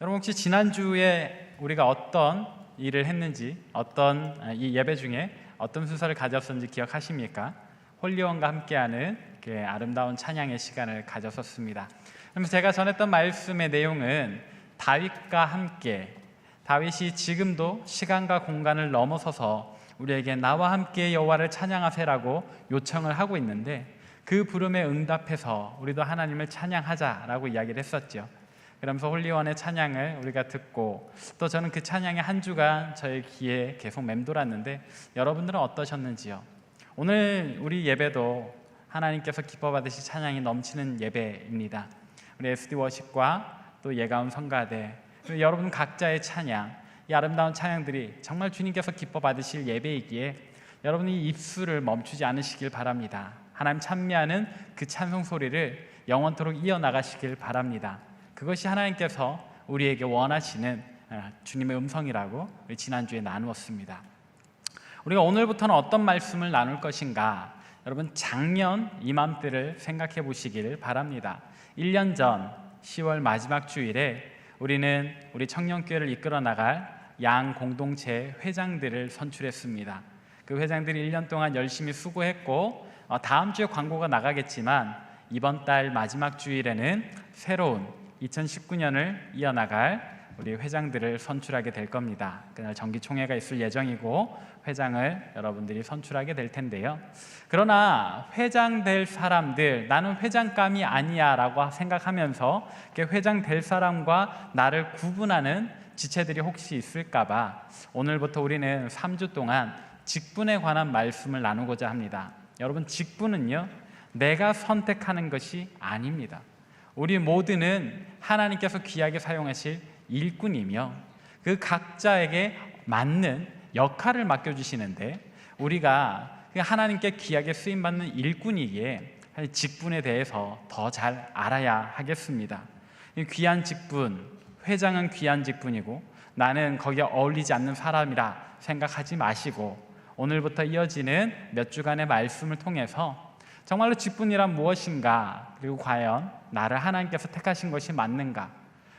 여러분 혹시 지난주에 우리가 어떤 일을 했는지, 어떤 이 예배 중에 어떤 순서를 가졌었는지 기억하십니까? 홀리원과 함께하는 그 아름다운 찬양의 시간을 가졌었습니다. 그러면서 제가 전했던 말씀의 내용은 다윗과 함께, 다윗이 지금도 시간과 공간을 넘어서서 우리에게 나와 함께 여호와를 찬양하세라고 요청을 하고 있는데, 그 부름에 응답해서 우리도 하나님을 찬양하자라고 이야기를 했었죠. 그러면서 홀리원의 찬양을 우리가 듣고, 또 저는 그 찬양의 한 주간 저의 귀에 계속 맴돌았는데, 여러분들은 어떠셨는지요? 오늘 우리 예배도 하나님께서 기뻐 받으실 찬양이 넘치는 예배입니다. 우리 SD 워십과 또 예가운 성가대, 그리고 여러분 각자의 찬양, 이 아름다운 찬양들이 정말 주님께서 기뻐 받으실 예배이기에 여러분이 입술을 멈추지 않으시길 바랍니다. 하나님 찬미하는 그 찬송 소리를 영원토록 이어나가시길 바랍니다. 그것이 하나님께서 우리에게 원하시는 주님의 음성이라고 지난주에 나누었습니다. 우리가 오늘부터는 어떤 말씀을 나눌 것인가? 여러분 작년 이맘때를 생각해 보시길 바랍니다. 1년 전 10월 마지막 주일에 우리는 우리 청년교회를 이끌어 나갈 양 공동체 회장들을 선출했습니다. 그 회장들이 1년 동안 열심히 수고했고, 다음 주에 광고가 나가겠지만 이번 달 마지막 주일에는 새로운 2019년을 이어나갈 우리 회장들을 선출하게 될 겁니다. 그날 정기총회가 있을 예정이고 회장을 여러분들이 선출하게 될 텐데요. 그러나 회장 될 사람들, 나는 회장감이 아니야 라고 생각하면서 회장 될 사람과 나를 구분하는 지체들이 혹시 있을까봐 오늘부터 우리는 3주 동안 직분에 관한 말씀을 나누고자 합니다. 여러분, 직분은요, 내가 선택하는 것이 아닙니다. 우리 모두는 하나님께서 귀하게 사용하실 일꾼이며 그 각자에게 맞는 역할을 맡겨주시는데, 우리가 하나님께 귀하게 쓰임받는 일꾼이기에 직분에 대해서 더 잘 알아야 하겠습니다. 귀한 직분, 회장은 귀한 직분이고 나는 거기에 어울리지 않는 사람이라 생각하지 마시고, 오늘부터 이어지는 몇 주간의 말씀을 통해서 정말로 직분이란 무엇인가, 그리고 과연 나를 하나님께서 택하신 것이 맞는가,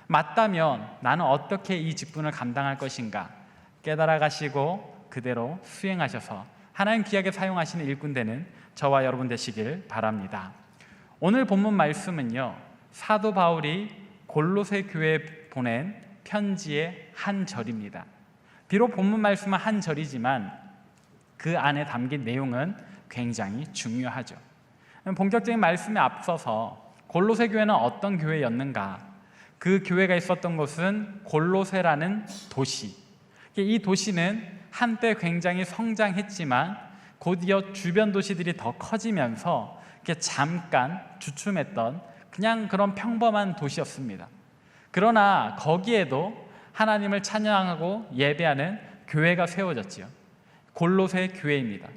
맞다면 나는 어떻게 이 직분을 감당할 것인가 깨달아 가시고 그대로 수행하셔서 하나님 귀하게 사용하시는 일꾼 되는 저와 여러분 되시길 바랍니다. 오늘 본문 말씀은요, 사도 바울이 골로새 교회에 보낸 편지의 한 절입니다. 비록 본문 말씀은 한 절이지만 그 안에 담긴 내용은 굉장히 중요하죠. 본격적인 말씀에 앞서서 골로새 교회는 어떤 교회였는가? 그 교회가 있었던 곳은 골로새라는 도시. 이 도시는 한때 굉장히 성장했지만 곧이어 주변 도시들이 더 커지면서 잠깐 주춤했던 그냥 그런 평범한 도시였습니다. 그러나 거기에도 하나님을 찬양하고 예배하는 교회가 세워졌지요. 골로새 교회입니다.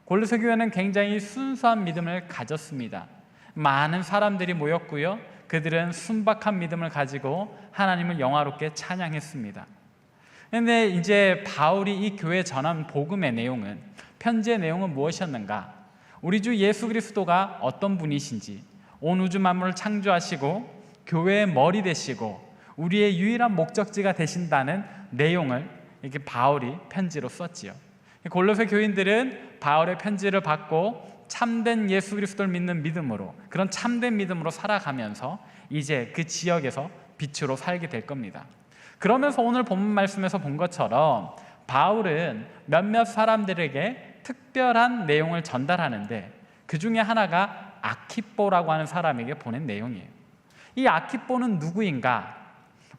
골로새 교회는 굉장히 순수한 믿음을 가졌습니다. 많은 사람들이 모였고요, 그들은 순박한 믿음을 가지고 하나님을 영화롭게 찬양했습니다. 그런데 이제 바울이 이 교회에 전한 복음의 내용은, 편지의 내용은 무엇이었는가? 우리 주 예수 그리스도가 어떤 분이신지, 온 우주 만물을 창조하시고 교회의 머리 되시고 우리의 유일한 목적지가 되신다는 내용을 이렇게 바울이 편지로 썼지요. 골로새 교인들은 바울의 편지를 받고 참된 예수 그리스도를 믿는 믿음으로, 그런 참된 믿음으로 살아가면서 이제 그 지역에서 빛으로 살게 될 겁니다. 그러면서 오늘 본문 말씀에서 본 것처럼 바울은 몇몇 사람들에게 특별한 내용을 전달하는데, 그 중에 하나가 아키뽀라고 하는 사람에게 보낸 내용이에요. 이 아키뽀는 누구인가?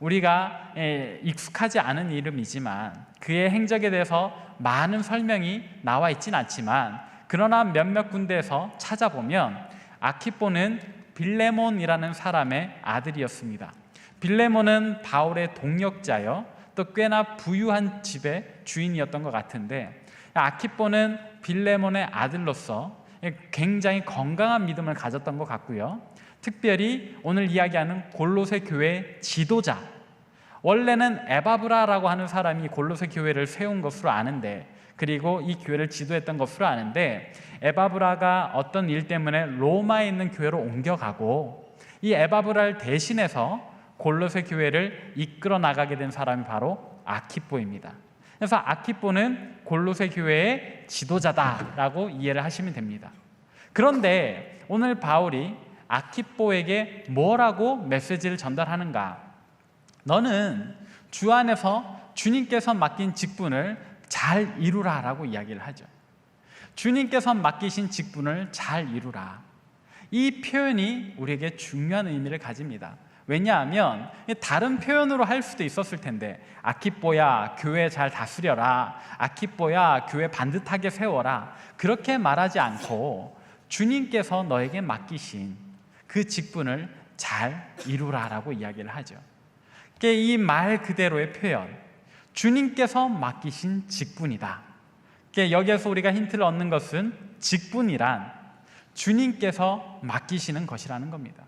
우리가 익숙하지 않은 이름이지만 그의 행적에 대해서 많은 설명이 나와 있진 않지만, 그러나 몇몇 군데에서 찾아보면 아키뽀는 빌레몬이라는 사람의 아들이었습니다. 빌레몬은 바울의 동역자요, 또 꽤나 부유한 집의 주인이었던 것 같은데, 아키뽀는 빌레몬의 아들로서 굉장히 건강한 믿음을 가졌던 것 같고요, 특별히 오늘 이야기하는 골로새 교회의 지도자, 원래는 에바브라라고 하는 사람이 골로새 교회를 세운 것으로 아는데, 그리고 이 교회를 지도했던 것으로 아는데, 에바브라가 어떤 일 때문에 로마에 있는 교회로 옮겨가고 이 에바브라를 대신해서 골로새 교회를 이끌어 나가게 된 사람이 바로 아키뽀입니다. 그래서 아키뽀는 골로새 교회의 지도자다라고 이해를 하시면 됩니다. 그런데 오늘 바울이 아키뽀에게 뭐라고 메시지를 전달하는가? 너는 주 안에서 주님께서 맡긴 직분을 잘 이루라라고 이야기를 하죠. 주님께서 맡기신 직분을 잘 이루라. 이 표현이 우리에게 중요한 의미를 가집니다. 왜냐하면 다른 표현으로 할 수도 있었을 텐데, 아키뽀야 교회 잘 다스려라, 아키뽀야 교회 반듯하게 세워라, 그렇게 말하지 않고 주님께서 너에게 맡기신 그 직분을 잘 이루라라고 이야기를 하죠. 이 말 그대로의 표현, 주님께서 맡기신 직분이다. 여기에서 우리가 힌트를 얻는 것은 직분이란 주님께서 맡기시는 것이라는 겁니다.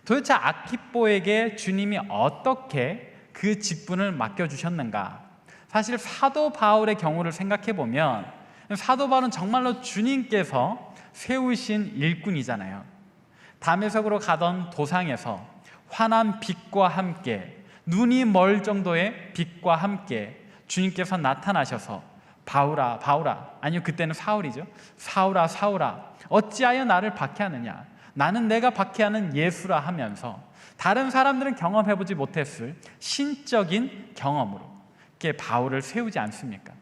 도대체 아키뽀에게 주님이 어떻게 그 직분을 맡겨주셨는가? 사실 사도 바울의 경우를 생각해 보면 사도 바울은 정말로 주님께서 세우신 일꾼이잖아요. 다메섹으로 가던 도상에서 환한 빛과 함께, 눈이 멀 정도의 빛과 함께 주님께서 나타나셔서 바울아 바울아, 아니요 그때는 사울이죠, 사울아 사울아 어찌하여 나를 박해하느냐, 나는 내가 박해하는 예수라 하면서 다른 사람들은 경험해보지 못했을 신적인 경험으로 바울을 세우지 않습니까?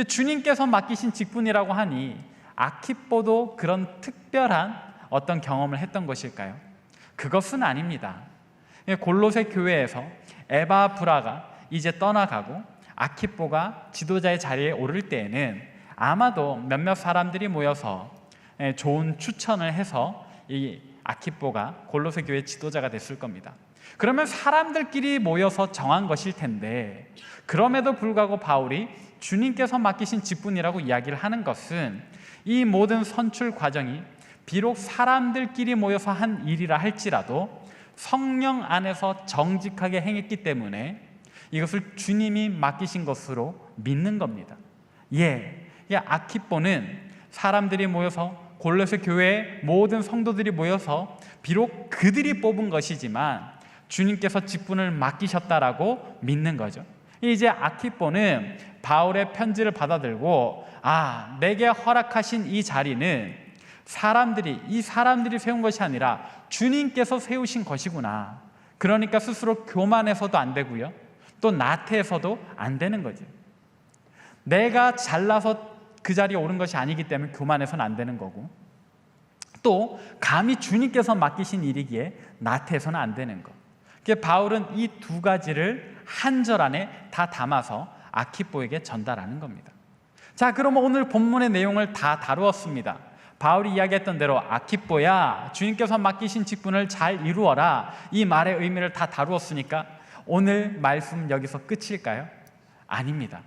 주님께서 맡기신 직분이라고 하니 아키뽀도 그런 특별한 어떤 경험을 했던 것일까요? 그것은 아닙니다. 골로새 교회에서 에바브라가 이제 떠나가고 아키뽀가 지도자의 자리에 오를 때에는 아마도 몇몇 사람들이 모여서 좋은 추천을 해서 이 아키뽀가 골로새 교회 지도자가 됐을 겁니다. 그러면 사람들끼리 모여서 정한 것일 텐데, 그럼에도 불구하고 바울이 주님께서 맡기신 직분이라고 이야기를 하는 것은 이 모든 선출 과정이 비록 사람들끼리 모여서 한 일이라 할지라도 성령 안에서 정직하게 행했기 때문에 이것을 주님이 맡기신 것으로 믿는 겁니다. 아키뽀는 사람들이 모여서, 골로새 교회의 모든 성도들이 모여서 비록 그들이 뽑은 것이지만 주님께서 직분을 맡기셨다라고 믿는 거죠. 이제 아키뽀는 바울의 편지를 받아들고, 내게 허락하신 이 자리는 이 사람들이 세운 것이 아니라 주님께서 세우신 것이구나. 그러니까 스스로 교만해서도 안 되고요, 또 나태해서도 안 되는 거죠. 내가 잘나서 그 자리에 오른 것이 아니기 때문에 교만해서는 안 되는 거고, 또 감히 주님께서 맡기신 일이기에 나태해서는 안 되는 것. 바울은 이 두 가지를 한 절 안에 다 담아서 아키뽀에게 전달하는 겁니다. 자, 그러면 오늘 본문의 내용을 다 다루었습니다. 바울이 이야기했던 대로 아키뽀야 주님께서 맡기신 직분을 잘 이루어라, 이 말의 의미를 다 다루었으니까 오늘 말씀 여기서 끝일까요? 아닙니다.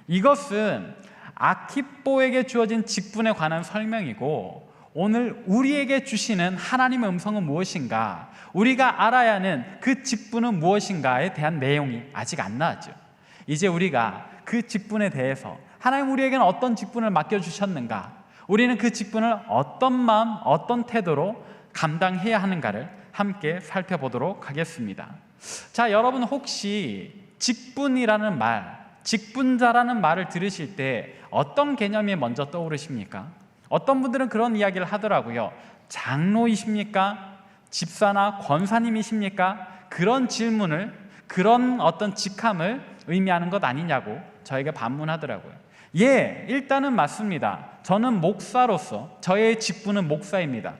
이것은 아키뽀에게 주어진 직분에 관한 설명이고, 오늘 우리에게 주시는 하나님의 음성은 무엇인가, 우리가 알아야 하는 그 직분은 무엇인가에 대한 내용이 아직 안 나왔죠. 이제 우리가 그 직분에 대해서, 하나님 우리에게는 어떤 직분을 맡겨주셨는가, 우리는 그 직분을 어떤 마음, 어떤 태도로 감당해야 하는가를 함께 살펴보도록 하겠습니다. 자, 여러분 혹시 직분이라는 말, 직분자라는 말을 들으실 때 어떤 개념이 먼저 떠오르십니까? 어떤 분들은 그런 이야기를 하더라고요. 장로이십니까? 집사나 권사님이십니까? 그런 질문을, 그런 어떤 직함을 의미하는 것 아니냐고 저에게 반문하더라고요. 일단은 맞습니다. 저는 목사로서 저의 직분은 목사입니다.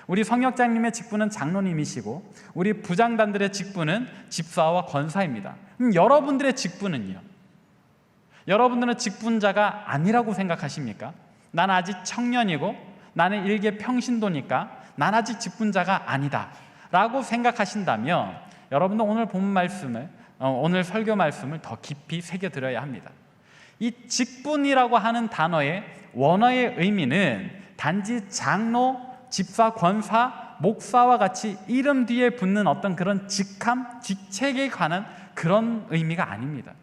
우리 성역장님의 직분은 장로님이시고, 우리 부장단들의 직분은 집사와 권사입니다. 여러분들의 직분은요? 여러분들은 직분자가 아니라고 생각하십니까? 나는 아직 청년이고 나는 일개 평신도니까 난 아직 직분자가 아니다 라고 생각하신다면, 여러분도 오늘 본문 말씀을, 오늘 설교 말씀을 더 깊이 새겨들어야 합니다. 이 직분이라고 하는 단어의 원어의 의미는 단지 장로, 집사, 권사, 목사와 같이 이름 뒤에 붙는 어떤 그런 직함, 직책에 관한 그런 의미가 아닙니다.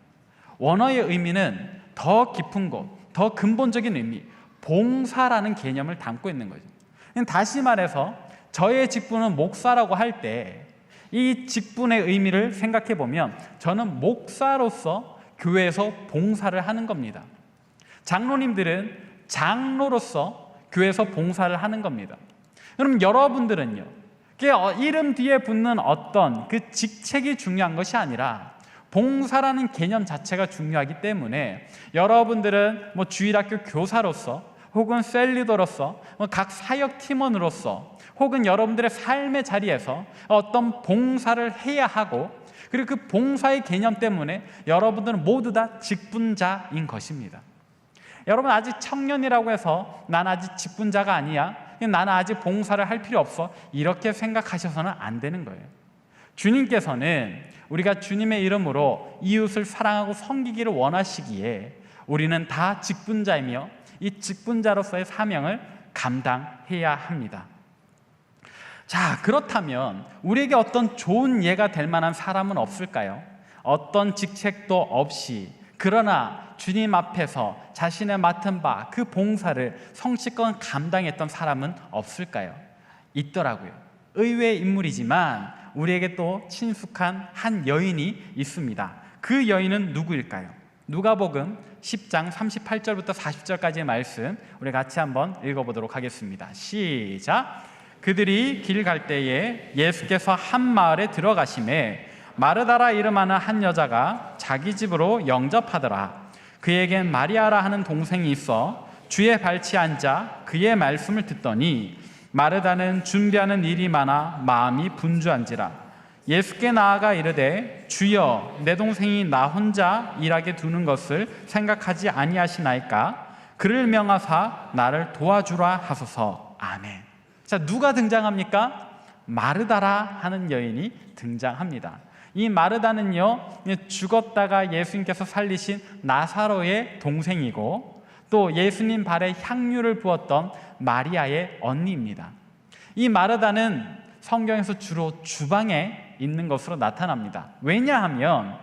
원어의 의미는 더 깊은 것, 더 근본적인 의미, 봉사라는 개념을 담고 있는 거죠. 다시 말해서 저의 직분은 목사라고 할 때, 이 직분의 의미를 생각해 보면 저는 목사로서 교회에서 봉사를 하는 겁니다. 장로님들은 장로로서 교회에서 봉사를 하는 겁니다. 그럼 여러분들은요, 이름 뒤에 붙는 어떤 그 직책이 중요한 것이 아니라 봉사라는 개념 자체가 중요하기 때문에 여러분들은 주일학교 교사로서 혹은 셀리더로서 각 사역 팀원으로서 혹은 여러분들의 삶의 자리에서 어떤 봉사를 해야 하고, 그리고 그 봉사의 개념 때문에 여러분들은 모두 다 직분자인 것입니다. 여러분 아직 청년이라고 해서 난 아직 직분자가 아니야, 나는 아직 봉사를 할 필요 없어, 이렇게 생각하셔서는 안 되는 거예요. 주님께서는 우리가 주님의 이름으로 이웃을 사랑하고 섬기기를 원하시기에 우리는 다 직분자이며 이 직분자로서의 사명을 감당해야 합니다. 자, 그렇다면 우리에게 어떤 좋은 예가 될 만한 사람은 없을까요? 어떤 직책도 없이 그러나 주님 앞에서 자신의 맡은 바 그 봉사를 성실껏 감당했던 사람은 없을까요? 있더라고요. 의외의 인물이지만 우리에게 또 친숙한 한 여인이 있습니다. 그 여인은 누구일까요? 누가복음 10장 38절부터 40절까지의 말씀 우리 같이 한번 읽어보도록 하겠습니다. 시작! 그들이 길 갈 때에 예수께서 한 마을에 들어가심에 마르다라 이름하는 한 여자가 자기 집으로 영접하더라. 그에겐 마리아라 하는 동생이 있어 주의 발치에 앉아 그의 말씀을 듣더니 마르다는 준비하는 일이 많아 마음이 분주한지라. 예수께 나아가 이르되 주여, 내 동생이 나 혼자 일하게 두는 것을 생각하지 아니하시나이까? 그를 명하사 나를 도와주라 하소서. 아멘. 자, 누가 등장합니까? 마르다라 하는 여인이 등장합니다. 이 마르다는요, 죽었다가 예수님께서 살리신 나사로의 동생이고 또 예수님 발에 향유를 부었던 마리아의 언니입니다. 이 마르다는 성경에서 주로 주방에 있는 것으로 나타납니다. 왜냐하면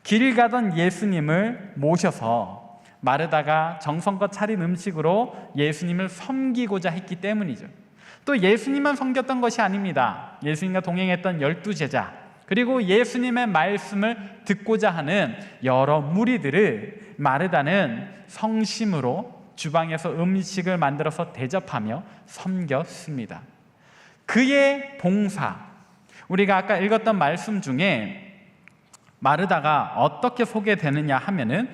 길 가던 예수님을 모셔서 마르다가 정성껏 차린 음식으로 예수님을 섬기고자 했기 때문이죠. 또 예수님만 섬겼던 것이 아닙니다. 예수님과 동행했던 12제자, 그리고 예수님의 말씀을 듣고자 하는 여러 무리들을 마르다는 성심으로 주방에서 음식을 만들어서 대접하며 섬겼습니다. 그의 봉사, 우리가 아까 읽었던 말씀 중에 마르다가 어떻게 소개되느냐 하면은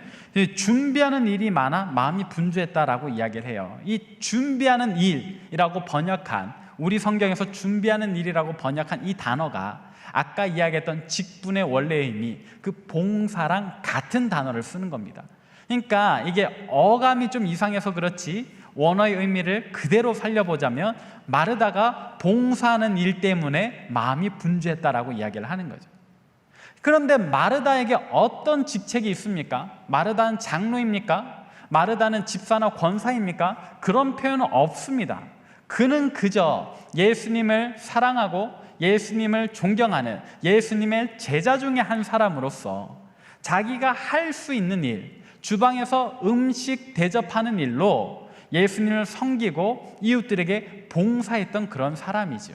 준비하는 일이 많아 마음이 분주했다라고 이야기를 해요. 이 준비하는 일이라고 번역한, 우리 성경에서 준비하는 일이라고 번역한 이 단어가 아까 이야기했던 직분의 원래의 의미, 그 봉사랑 같은 단어를 쓰는 겁니다. 그러니까 이게 어감이 좀 이상해서 그렇지 원어의 의미를 그대로 살려보자면 마르다가 봉사하는 일 때문에 마음이 분주했다라고 이야기를 하는 거죠. 그런데 마르다에게 어떤 직책이 있습니까? 마르다는 장로입니까? 마르다는 집사나 권사입니까? 그런 표현은 없습니다. 그는 그저 예수님을 사랑하고 예수님을 존경하는 예수님의 제자 중에 한 사람으로서 자기가 할 수 있는 일, 주방에서 음식 대접하는 일로 예수님을 섬기고 이웃들에게 봉사했던 그런 사람이죠.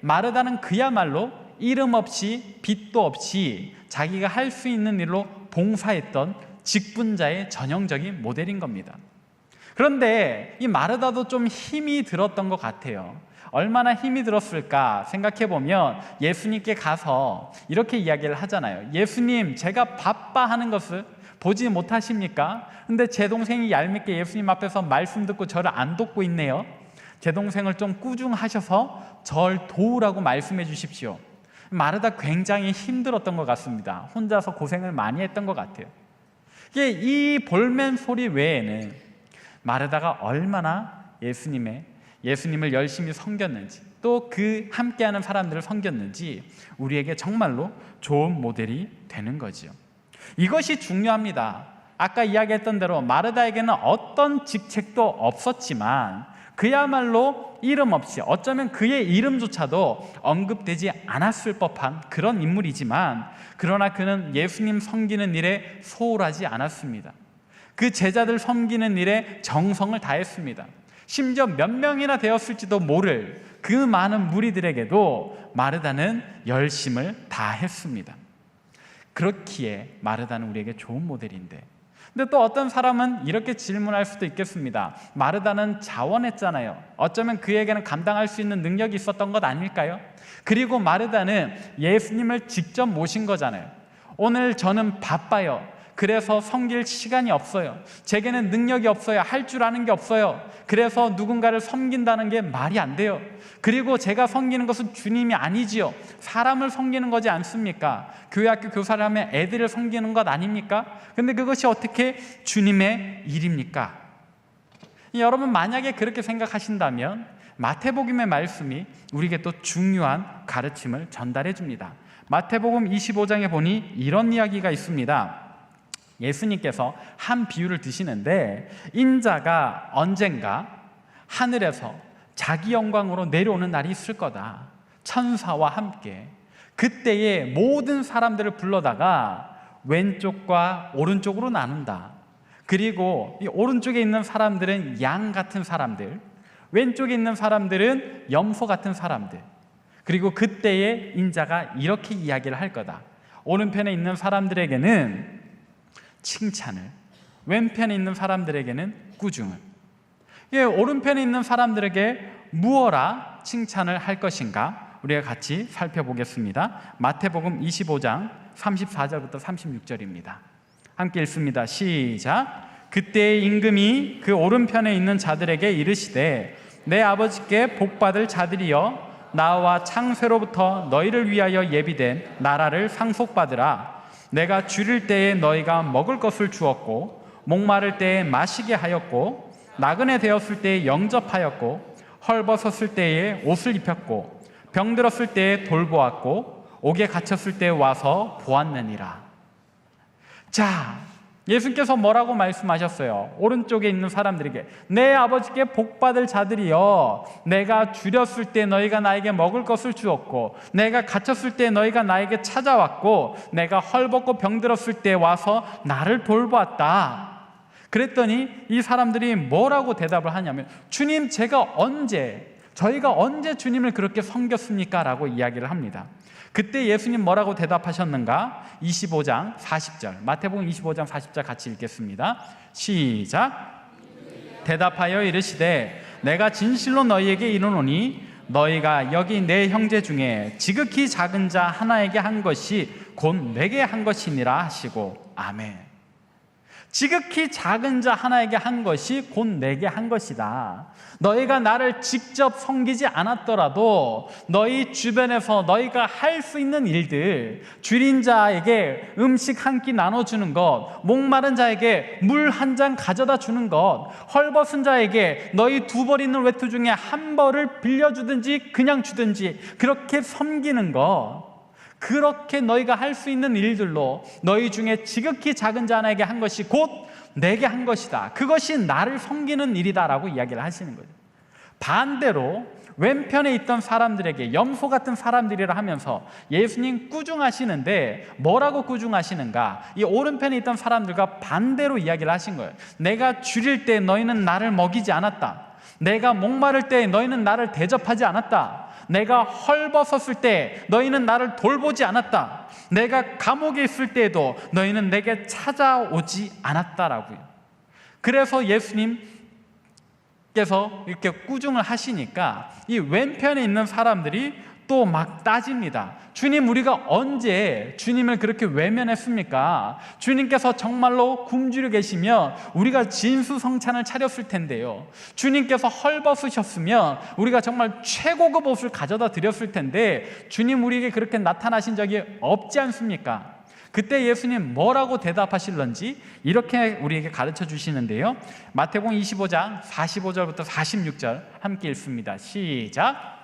마르다는 그야말로 이름 없이 빚도 없이 자기가 할 수 있는 일로 봉사했던 직분자의 전형적인 모델인 겁니다. 그런데 이 마르다도 좀 힘이 들었던 것 같아요. 얼마나 힘이 들었을까 생각해보면 예수님께 가서 이렇게 이야기를 하잖아요. 예수님, 제가 바빠 하는 것을 보지 못하십니까? 근데 제 동생이 얄밉게 예수님 앞에서 말씀 듣고 저를 안 돕고 있네요. 제 동생을 좀 꾸중하셔서 절 도우라고 말씀해 주십시오. 마르다 굉장히 힘들었던 것 같습니다. 혼자서 고생을 많이 했던 것 같아요. 이 볼멘 소리 외에는 마르다가 얼마나 예수님을 열심히 섬겼는지, 또 그 함께하는 사람들을 섬겼는지 우리에게 정말로 좋은 모델이 되는 거지요. 이것이 중요합니다. 아까 이야기했던 대로 마르다에게는 어떤 직책도 없었지만 그야말로 이름 없이, 어쩌면 그의 이름조차도 언급되지 않았을 법한 그런 인물이지만, 그러나 그는 예수님 섬기는 일에 소홀하지 않았습니다. 그 제자들 섬기는 일에 정성을 다했습니다. 심지어 몇 명이나 되었을지도 모를 그 많은 무리들에게도 마르다는 열심을 다했습니다. 그렇기에 마르다는 우리에게 좋은 모델인데, 근데 또 어떤 사람은 이렇게 질문할 수도 있겠습니다. 마르다는 자원했잖아요. 어쩌면 그에게는 감당할 수 있는 능력이 있었던 것 아닐까요? 그리고 마르다는 예수님을 직접 모신 거잖아요. 오늘 저는 바빠요. 그래서 섬길 시간이 없어요. 제게는 능력이 없어요. 할 줄 아는 게 없어요. 그래서 누군가를 섬긴다는 게 말이 안 돼요. 그리고 제가 섬기는 것은 주님이 아니지요. 사람을 섬기는 거지 않습니까? 교회 학교 교사를 하면 애들을 섬기는 것 아닙니까? 근데 그것이 어떻게 주님의 일입니까? 여러분, 만약에 그렇게 생각하신다면 마태복음의 말씀이 우리에게 또 중요한 가르침을 전달해 줍니다. 마태복음 25장에 보니 이런 이야기가 있습니다. 예수님께서 한 비유를 드시는데, 인자가 언젠가 하늘에서 자기 영광으로 내려오는 날이 있을 거다. 천사와 함께. 그때에 모든 사람들을 불러다가 왼쪽과 오른쪽으로 나눈다. 그리고 이 오른쪽에 있는 사람들은 양 같은 사람들, 왼쪽에 있는 사람들은 염소 같은 사람들. 그리고 그때에 인자가 이렇게 이야기를 할 거다. 오른편에 있는 사람들에게는 칭찬을, 왼편에 있는 사람들에게는 꾸중을. 오른편에 있는 사람들에게 무엇라 칭찬을 할 것인가? 우리가 같이 살펴보겠습니다. 마태복음 25장 34절부터 36절입니다. 함께 읽습니다. 시작. 그때 임금이 그 오른편에 있는 자들에게 이르시되, 내 아버지께 복받을 자들이여, 나와 창세로부터 너희를 위하여 예비된 나라를 상속받으라. 내가 줄일 때에 너희가 먹을 것을 주었고, 목마를 때에 마시게 하였고, 나그네 되었을 때에 영접하였고, 헐벗었을 때에 옷을 입혔고, 병들었을 때에 돌보았고, 옥에 갇혔을 때에 와서 보았느니라. 자, 예수님께서 뭐라고 말씀하셨어요? 오른쪽에 있는 사람들에게, 내 아버지께 복받을 자들이여, 내가 줄였을 때 너희가 나에게 먹을 것을 주었고, 내가 갇혔을 때 너희가 나에게 찾아왔고, 내가 헐벗고 병들었을 때 와서 나를 돌보았다. 그랬더니 이 사람들이 뭐라고 대답을 하냐면, 주님, 저희가 언제 주님을 그렇게 섬겼습니까? 라고 이야기를 합니다. 그때 예수님 뭐라고 대답하셨는가? 25장 40절, 마태복음 25장 40절 같이 읽겠습니다. 시작. 대답하여 이르시되, 내가 진실로 너희에게 이르노니 너희가 여기 내 형제 중에 지극히 작은 자 하나에게 한 것이 곧 내게 한 것이니라 하시고. 아멘. 지극히 작은 자 하나에게 한 것이 곧 내게 한 것이다. 너희가 나를 직접 섬기지 않았더라도 너희 주변에서 너희가 할 수 있는 일들, 줄인 자에게 음식 한 끼 나눠주는 것, 목마른 자에게 물 한 잔 가져다 주는 것, 헐벗은 자에게 너희 두 벌 있는 외투 중에 한 벌을 빌려주든지 그냥 주든지 그렇게 섬기는 것, 그렇게 너희가 할 수 있는 일들로 너희 중에 지극히 작은 자 하나에게 한 것이 곧 내게 한 것이다. 그것이 나를 섬기는 일이다 라고 이야기를 하시는 거죠. 반대로 왼편에 있던 사람들에게 염소 같은 사람들이라 하면서 예수님 꾸중하시는데, 뭐라고 꾸중하시는가? 이 오른편에 있던 사람들과 반대로 이야기를 하신 거예요. 내가 줄일 때 너희는 나를 먹이지 않았다. 내가 목마를 때 너희는 나를 대접하지 않았다. 내가 헐벗었을 때 너희는 나를 돌보지 않았다. 내가 감옥에 있을 때에도 너희는 내게 찾아오지 않았다라고요. 그래서 예수님께서 이렇게 꾸중을 하시니까 이 왼편에 있는 사람들이 또 막 따집니다. 주님, 우리가 언제 주님을 그렇게 외면했습니까? 주님께서 정말로 굶주려 계시면 우리가 진수성찬을 차렸을 텐데요. 주님께서 헐벗으셨으면 우리가 정말 최고급 옷을 가져다 드렸을 텐데 주님, 우리에게 그렇게 나타나신 적이 없지 않습니까? 그때 예수님 뭐라고 대답하실런지 이렇게 우리에게 가르쳐 주시는데요. 마태복음 25장 45절부터 46절 함께 읽습니다. 시작.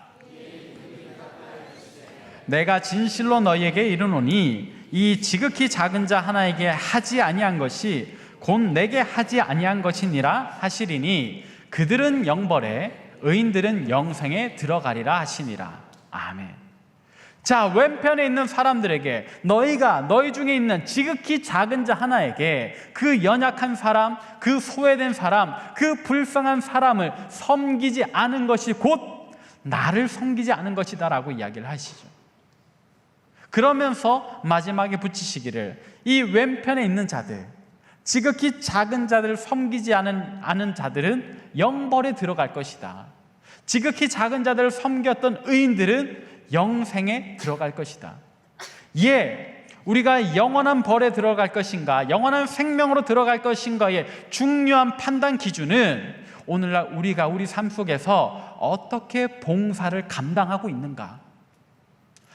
내가 진실로 너희에게 이르노니 이 지극히 작은 자 하나에게 하지 아니한 것이 곧 내게 하지 아니한 것이니라 하시리니 그들은 영벌에 의인들은 영생에 들어가리라 하시니라. 아멘. 자, 왼편에 있는 사람들에게, 너희 중에 있는 지극히 작은 자 하나에게 그 연약한 사람, 그 소외된 사람, 그 불쌍한 사람을 섬기지 않은 것이 곧 나를 섬기지 않은 것이다 라고 이야기를 하시죠. 그러면서 마지막에 붙이시기를 이 왼편에 있는 자들, 지극히 작은 자들을 섬기지 않은 자들은 영벌에 들어갈 것이다. 지극히 작은 자들을 섬겼던 의인들은 영생에 들어갈 것이다. 우리가 영원한 벌에 들어갈 것인가, 영원한 생명으로 들어갈 것인가의 중요한 판단 기준은 오늘날 우리가 우리 삶 속에서 어떻게 봉사를 감당하고 있는가.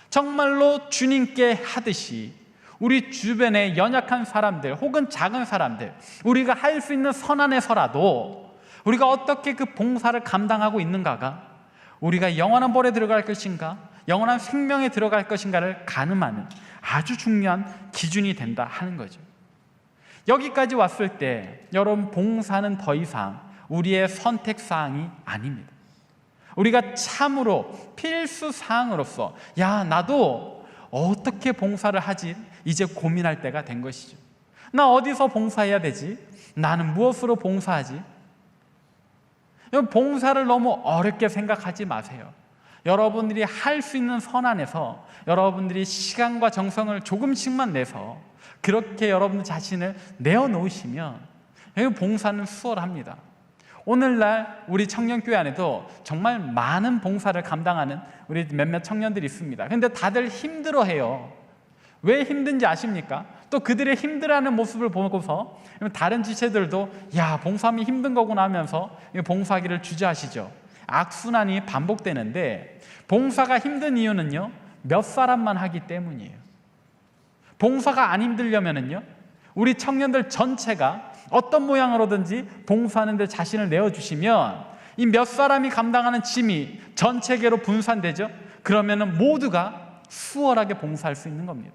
정말로 주님께 하듯이 우리 주변의 연약한 사람들 혹은 작은 사람들, 우리가 할 수 있는 선안에서라도 우리가 어떻게 그 봉사를 감당하고 있는가가 우리가 영원한 벌에 들어갈 것인가, 영원한 생명에 들어갈 것인가를 가늠하는 아주 중요한 기준이 된다 하는 거죠. 여기까지 왔을 때 여러분, 봉사는 더 이상 우리의 선택사항이 아닙니다. 우리가 참으로 필수사항으로서 나도 어떻게 봉사를 하지 이제 고민할 때가 된 것이죠. 나 어디서 봉사해야 되지? 나는 무엇으로 봉사하지? 봉사를 너무 어렵게 생각하지 마세요. 여러분들이 할 수 있는 선안에서 여러분들이 시간과 정성을 조금씩만 내서 그렇게 여러분 자신을 내어놓으시면 봉사는 수월합니다. 오늘날 우리 청년교회 안에도 정말 많은 봉사를 감당하는 우리 몇몇 청년들이 있습니다. 그런데 다들 힘들어해요. 왜 힘든지 아십니까? 또 그들의 힘들어하는 모습을 보고서 다른 지체들도 봉사하면 힘든 거구나 하면서 봉사하기를 주저하시죠. 악순환이 반복되는데, 봉사가 힘든 이유는요, 몇 사람만 하기 때문이에요. 봉사가 안 힘들려면은요, 우리 청년들 전체가 어떤 모양으로든지 봉사하는 데 자신을 내어주시면 이 몇 사람이 감당하는 짐이 전체계로 분산되죠. 그러면은 모두가 수월하게 봉사할 수 있는 겁니다.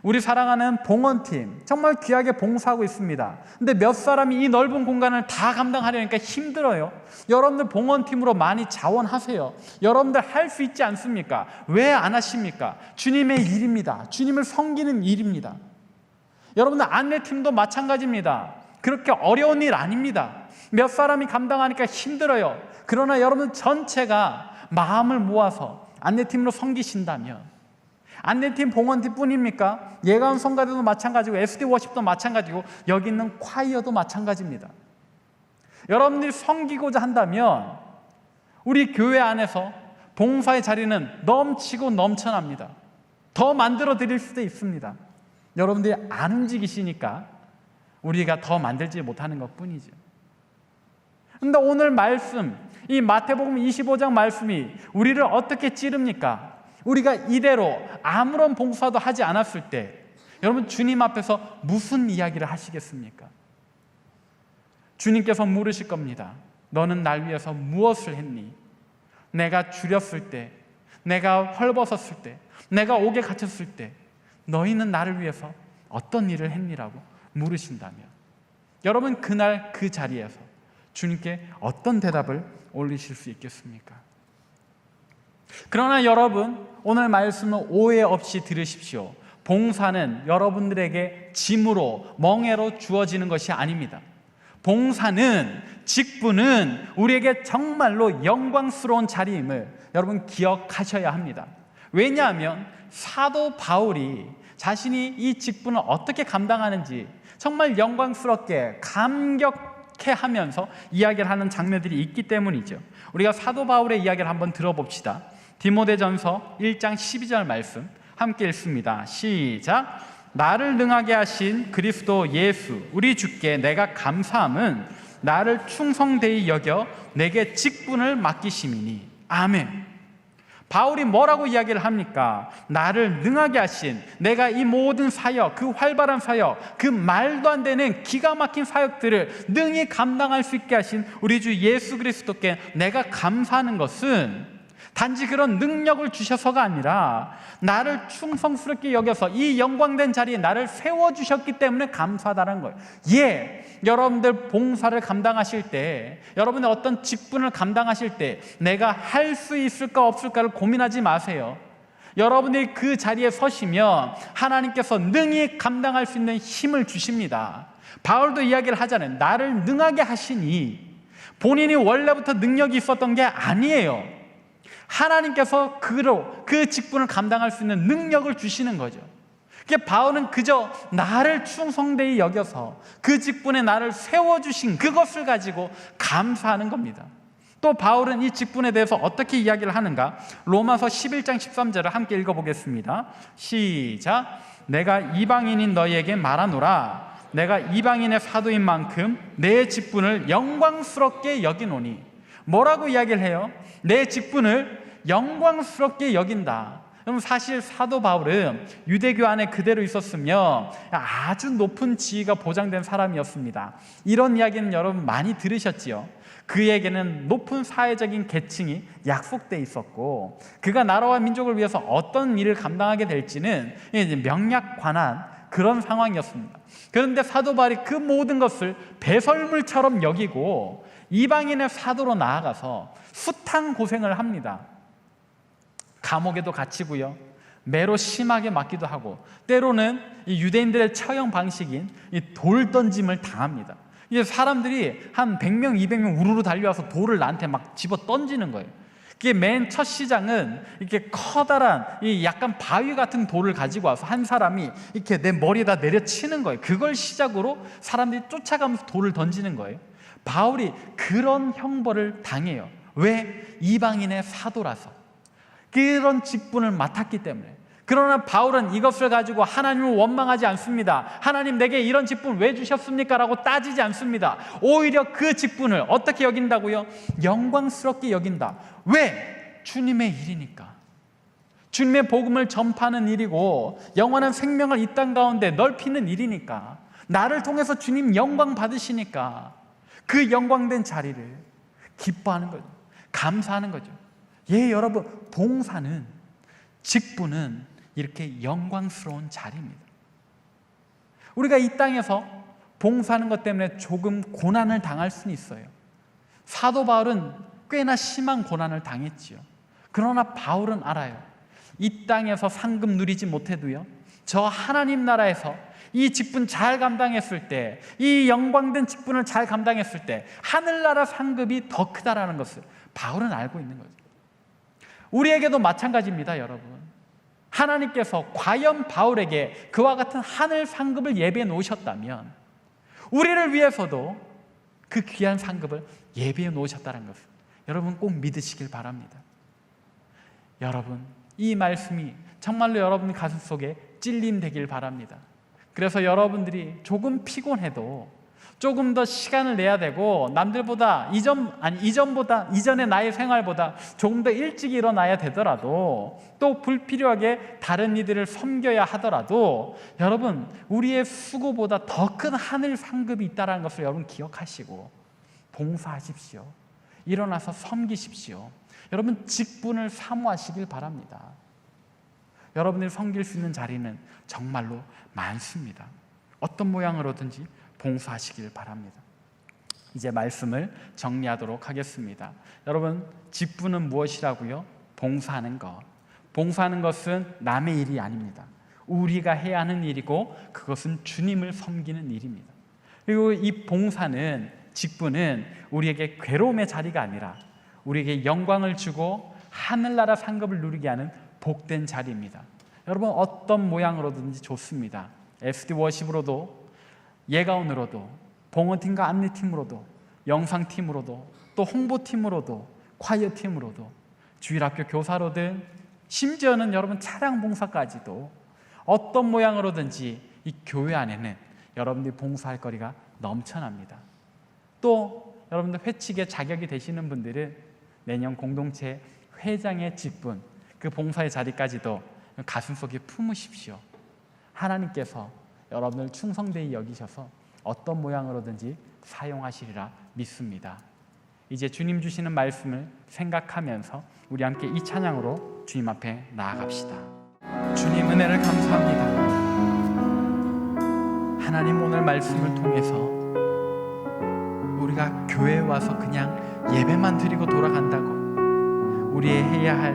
우리 사랑하는 봉헌팀 정말 귀하게 봉사하고 있습니다. 근데 몇 사람이 이 넓은 공간을 다 감당하려니까 힘들어요. 여러분들 봉헌팀으로 많이 자원하세요. 여러분들 할 수 있지 않습니까? 왜 안 하십니까? 주님의 일입니다. 주님을 섬기는 일입니다. 여러분들 안내팀도 마찬가지입니다. 그렇게 어려운 일 아닙니다. 몇 사람이 감당하니까 힘들어요. 그러나 여러분 전체가 마음을 모아서 안내팀으로 섬기신다면, 안내팀, 봉헌팀 뿐입니까? 예가운 성가대도 마찬가지고 SD 워십도 마찬가지고 여기 있는 콰이어도 마찬가지입니다. 여러분들이 섬기고자 한다면 우리 교회 안에서 봉사의 자리는 넘치고 넘쳐납니다. 더 만들어 드릴 수도 있습니다. 여러분들이 안 움직이시니까 우리가 더 만들지 못하는 것뿐이죠. 그런데 오늘 말씀, 이 마태복음 25장 말씀이 우리를 어떻게 찌릅니까? 우리가 이대로 아무런 봉사도 하지 않았을 때 여러분, 주님 앞에서 무슨 이야기를 하시겠습니까? 주님께서 물으실 겁니다. 너는 날 위해서 무엇을 했니? 내가 줄였을 때, 내가 헐벗었을 때, 내가 옥에 갇혔을 때 너희는 나를 위해서 어떤 일을 했니라고 물으신다면, 여러분 그날 그 자리에서 주님께 어떤 대답을 올리실 수 있겠습니까? 그러나 여러분, 오늘 말씀은 오해 없이 들으십시오. 봉사는 여러분들에게 짐으로, 멍해로 주어지는 것이 아닙니다. 봉사는, 직분은 우리에게 정말로 영광스러운 자리임을 여러분 기억하셔야 합니다. 왜냐하면 사도 바울이 자신이 이 직분을 어떻게 감당하는지 정말 영광스럽게 감격해 하면서 이야기를 하는 장면들이 있기 때문이죠. 우리가 사도 바울의 이야기를 한번 들어봅시다. 디모데전서 1장 12절 말씀 함께 읽습니다. 시작. 나를 능하게 하신 그리스도 예수 우리 주께 내가 감사함은 나를 충성되이 여겨 내게 직분을 맡기심이니. 아멘. 바울이 뭐라고 이야기를 합니까? 나를 능하게 하신, 내가 이 모든 사역, 그 활발한 사역, 그 말도 안 되는 기가 막힌 사역들을 능히 감당할 수 있게 하신 우리 주 예수 그리스도께 내가 감사하는 것은 단지 그런 능력을 주셔서가 아니라 나를 충성스럽게 여겨서 이 영광된 자리에 나를 세워주셨기 때문에 감사하다는 거예요. 여러분들 봉사를 감당하실 때, 여러분의 어떤 직분을 감당하실 때 내가 할 수 있을까 없을까를 고민하지 마세요. 여러분들이 그 자리에 서시면 하나님께서 능히 감당할 수 있는 힘을 주십니다. 바울도 이야기를 하잖아요. 나를 능하게 하시니. 본인이 원래부터 능력이 있었던 게 아니에요. 하나님께서 그 직분을 감당할 수 있는 능력을 주시는 거죠. 바울은 그저 나를 충성되이 여겨서 그 직분에 나를 세워주신 그것을 가지고 감사하는 겁니다. 또 바울은 이 직분에 대해서 어떻게 이야기를 하는가? 로마서 11장 13절을 함께 읽어보겠습니다. 시작. 내가 이방인인 너희에게 말하노라. 내가 이방인의 사도인 만큼 내 직분을 영광스럽게 여기노니. 뭐라고 이야기를 해요? 내 직분을 영광스럽게 여긴다. 그럼 사실 사도 바울은 유대교 안에 그대로 있었으며 아주 높은 지위가 보장된 사람이었습니다. 이런 이야기는 여러분 많이 들으셨지요. 그에게는 높은 사회적인 계층이 약속돼 있었고, 그가 나라와 민족을 위해서 어떤 일을 감당하게 될지는 명약관한 그런 상황이었습니다. 그런데 사도 바울이 그 모든 것을 배설물처럼 여기고 이방인의 사도로 나아가서 숱한 고생을 합니다. 감옥에도 갇히고요, 매로 심하게 맞기도 하고, 때로는 이 유대인들의 처형 방식인 이 돌 던짐을 당합니다. 이제 사람들이 한 100명, 200명 우르르 달려와서 돌을 나한테 막 집어 던지는 거예요. 그게 맨 첫 시장은 이렇게 커다란 이 약간 바위 같은 돌을 가지고 와서 한 사람이 이렇게 내 머리에다 내려치는 거예요. 그걸 시작으로 사람들이 쫓아가면서 돌을 던지는 거예요. 바울이 그런 형벌을 당해요. 왜? 이방인의 사도라서. 그런 직분을 맡았기 때문에. 그러나 바울은 이것을 가지고 하나님을 원망하지 않습니다. 하나님 내게 이런 직분 왜 주셨습니까? 라고 따지지 않습니다. 오히려 그 직분을 어떻게 여긴다고요? 영광스럽게 여긴다. 왜? 주님의 일이니까. 주님의 복음을 전파하는 일이고 영원한 생명을 이 땅 가운데 넓히는 일이니까. 나를 통해서 주님 영광 받으시니까 그 영광된 자리를 기뻐하는 거죠. 감사하는 거죠. 예, 여러분, 봉사는, 직분은 이렇게 영광스러운 자리입니다. 우리가 이 땅에서 봉사하는 것 때문에 조금 고난을 당할 수는 있어요. 사도 바울은 꽤나 심한 고난을 당했지요. 그러나 바울은 알아요. 이 땅에서 상급 누리지 못해도요, 저 하나님 나라에서 이 직분 잘 감당했을 때, 이 영광된 직분을 잘 감당했을 때 하늘나라 상급이 더 크다라는 것을 바울은 알고 있는 거죠. 우리에게도 마찬가지입니다, 여러분. 하나님께서 과연 바울에게 그와 같은 하늘 상급을 예비해 놓으셨다면 우리를 위해서도 그 귀한 상급을 예비해 놓으셨다는 것을 여러분 꼭 믿으시길 바랍니다. 여러분, 이 말씀이 정말로 여러분 가슴 속에 찔림 되길 바랍니다. 그래서 여러분들이 조금 피곤해도 조금 더 시간을 내야 되고, 남들보다 이전의 나의 생활보다 조금 더 일찍 일어나야 되더라도, 또 불필요하게 다른 이들을 섬겨야 하더라도 여러분, 우리의 수고보다 더 큰 하늘 상급이 있다는 것을 여러분 기억하시고 봉사하십시오. 일어나서 섬기십시오. 여러분, 직분을 사모하시길 바랍니다. 여러분을 섬길 수 있는 자리는 정말로 많습니다. 어떤 모양으로든지 봉사하시길 바랍니다. 이제 말씀을 정리하도록 하겠습니다. 여러분, 직분은 무엇이라고요? 봉사하는 것. 봉사하는 것은 남의 일이 아닙니다. 우리가 해야 하는 일이고 그것은 주님을 섬기는 일입니다. 그리고 이 봉사는, 직분은 우리에게 괴로움의 자리가 아니라 우리에게 영광을 주고 하늘나라 상급을 누리게 하는 복된 자리입니다. 여러분, 어떤 모양으로든지 좋습니다. SD 워십으로도, 예가원으로도, 봉헌팀과 안내팀으로도, 영상팀으로도, 또 홍보팀으로도, 콰이어팀으로도, 주일학교 교사로든, 심지어는 여러분 차량 봉사까지도 어떤 모양으로든지 이 교회 안에는 여러분들이 봉사할 거리가 넘쳐납니다. 또 여러분들 회칙에 자격이 되시는 분들은 내년 공동체 회장의 직분, 그 봉사의 자리까지도 가슴속에 품으십시오. 하나님께서 여러분을 충성되이 여기셔서 어떤 모양으로든지 사용하시리라 믿습니다. 이제 주님 주시는 말씀을 생각하면서 우리 함께 이 찬양으로 주님 앞에 나아갑시다. 주님, 은혜를 감사합니다. 하나님, 오늘 말씀을 통해서 우리가 교회에 와서 그냥 예배만 드리고 돌아간다고 우리의 해야 할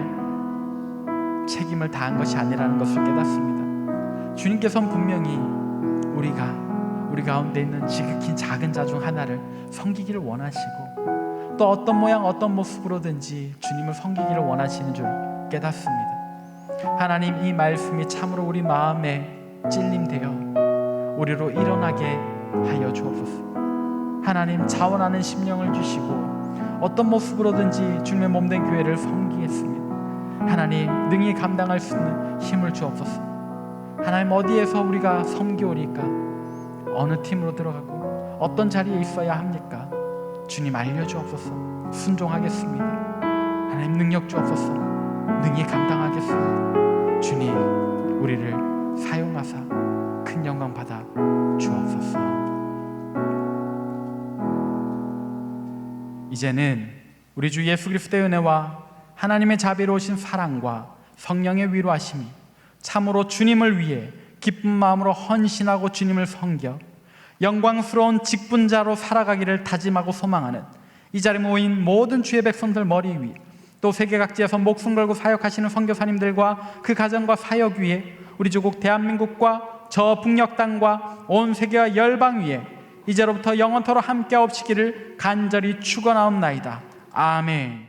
책임을 다한 것이 아니라는 것을 깨닫습니다. 주님께서는 분명히 우리 가운데 있는 지극히 작은 자 중 하나를 섬기기를 원하시고, 또 어떤 모양 어떤 모습으로든지 주님을 섬기기를 원하시는 줄 깨닫습니다. 하나님, 이 말씀이 참으로 우리 마음에 찔림되어 우리로 일어나게 하여 주옵소서. 하나님, 자원하는 심령을 주시고 어떤 모습으로든지 주님의 몸된 교회를 섬기겠습니다. 하나님, 능히 감당할 수 있는 힘을 주옵소서. 하나님, 어디에서 우리가 섬기오리까? 어느 팀으로 들어가고 어떤 자리에 있어야 합니까? 주님, 알려주옵소서. 순종하겠습니다. 하나님, 능력 주옵소서. 능히 감당하겠습니다. 주님, 우리를 사용하사 큰 영광 받아 주옵소서. 이제는 우리 주 예수 그리스도의 은혜와 하나님의 자비로우신 사랑과 성령의 위로하심이 참으로 주님을 위해 기쁜 마음으로 헌신하고 주님을 섬겨 영광스러운 직분자로 살아가기를 다짐하고 소망하는 이 자리에 모인 모든 주의 백성들 머리 위, 또 세계 각지에서 목숨 걸고 사역하시는 선교사님들과 그 가정과 사역 위에 우리 조국 대한민국과 저 북녘 땅과 온 세계와 열방 위에 이제로부터 영원토록 함께하옵시기를 간절히 축원하옵나이다. 아멘.